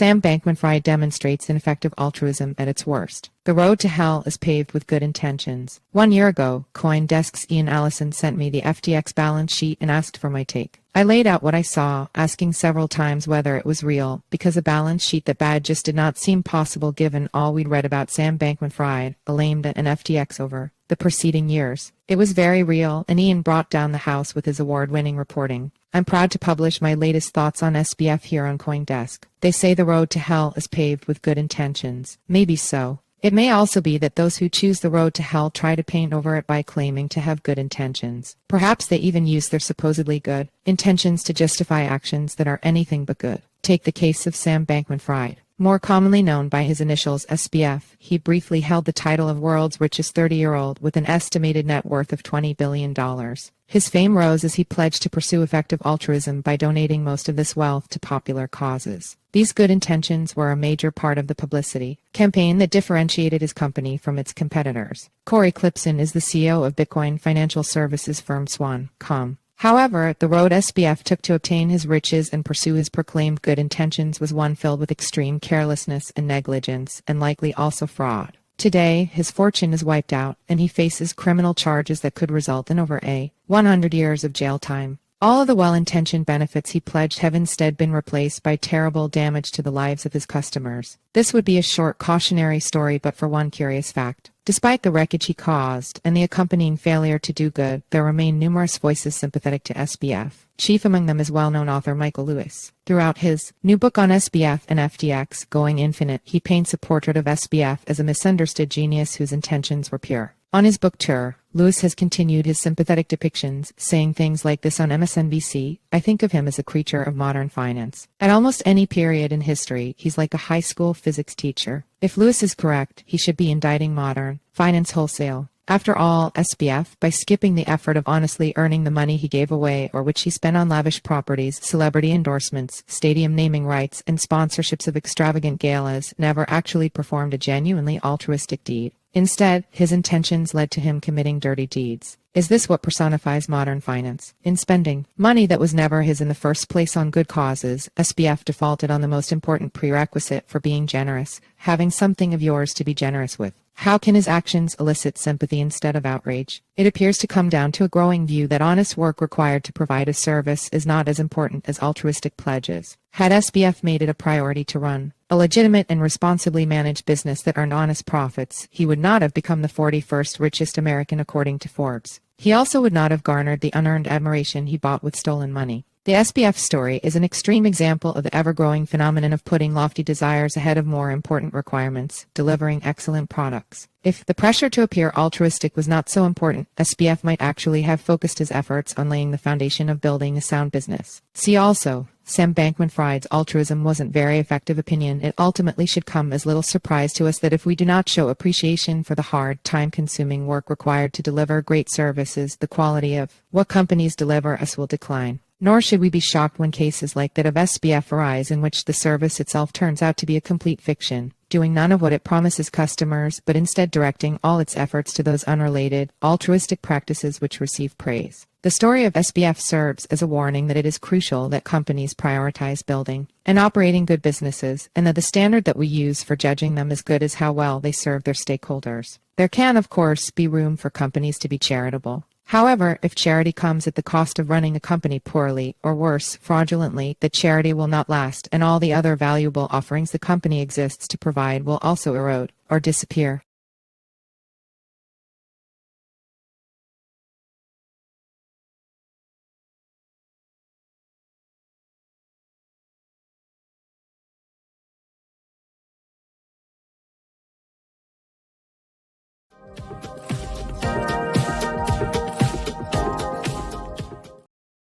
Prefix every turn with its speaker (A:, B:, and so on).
A: Sam Bankman-Fried demonstrates ineffective altruism at its worst. The road to hell is paved with good intentions. 1 year ago, CoinDesk's Allison sent me the FTX balance sheet and asked for my take. I laid out what I saw, asking several times whether it was real, because a balance sheet that bad just did not seem possible given all we'd read about Sam Bankman-Fried, Alameda and FTX over the preceding years. It was very real, and Ian brought down the house with his award-winning reporting. I'm proud to publish my latest thoughts on SBF here on CoinDesk. They say the road to hell is paved with good intentions. Maybe so. It may also be that those who choose the road to hell try to paint over it by claiming to have good intentions. Perhaps they even use their supposedly good intentions to justify actions that are anything but good. Take the case of Sam Bankman-Fried. More commonly known by his initials SBF, he briefly held the title of world's richest 30-year-old with an estimated net worth of $20 billion. His fame rose as he pledged to pursue effective altruism by donating most of this wealth to popular causes. These good intentions were a major part of the publicity campaign that differentiated his company from its competitors. Cory Klippsten is the CEO of Bitcoin financial services firm Swan.com. However, the road SBF took to obtain his riches and pursue his proclaimed good intentions was one filled with extreme carelessness and negligence, and likely also fraud. Today, his fortune is wiped out, and he faces criminal charges that could result in over 100 years of jail time. All of the well-intentioned benefits he pledged have instead been replaced by terrible damage to the lives of his customers. This would be a short cautionary story but for one curious fact. Despite the wreckage he caused and the accompanying failure to do good, there remain numerous voices sympathetic to SBF. Chief among them is well-known author Michael Lewis. Throughout his new book on SBF and FTX, Going Infinite, he paints a portrait of SBF as a misunderstood genius whose intentions were pure. On his book tour, Lewis has continued his sympathetic depictions, saying things like this on MSNBC, "I think of him as a creature of modern finance. At almost any period in history, he's like a high school physics teacher." If Lewis is correct, he should be indicting modern finance wholesale. After all, SBF, by skipping the effort of honestly earning the money he gave away or which he spent on lavish properties, celebrity endorsements, stadium naming rights, and sponsorships of extravagant galas, never actually performed a genuinely altruistic deed. Instead, his intentions led to him committing dirty deeds. Is this what personifies modern finance? In spending money that was never his in the first place on good causes, SBF defaulted on the most important prerequisite for being generous, having something of yours to be generous with. How can his actions elicit sympathy instead of outrage? It appears to come down to a growing view that honest work required to provide a service is not as important as altruistic pledges. Had SBF made it a priority to run a legitimate and responsibly managed business that earned honest profits, he would not have become the 41st richest American according to Forbes. He also would not have garnered the unearned admiration he bought with stolen money. The SBF story is an extreme example of the ever-growing phenomenon of putting lofty desires ahead of more important requirements, delivering excellent products. If the pressure to appear altruistic was not so important, SBF might actually have focused his efforts on laying the foundation of building a sound business. See also, Sam Bankman-Fried's altruism wasn't very effective opinion. It ultimately should come as little surprise to us that if we do not show appreciation for the hard, time-consuming work required to deliver great services, the quality of what companies deliver us will decline. Nor should we be shocked when cases like that of SBF arise in which the service itself turns out to be a complete fiction, doing none of what it promises customers, but instead directing all its efforts to those unrelated, altruistic practices which receive praise. The story of SBF serves as a warning that it is crucial that companies prioritize building and operating good businesses, and that the standard that we use for judging them as good is how well they serve their stakeholders. There can, of course, be room for companies to be charitable. However, if charity comes at the cost of running a company poorly, or worse, fraudulently, the charity will not last, and all the other valuable offerings the company exists to provide will also erode or disappear.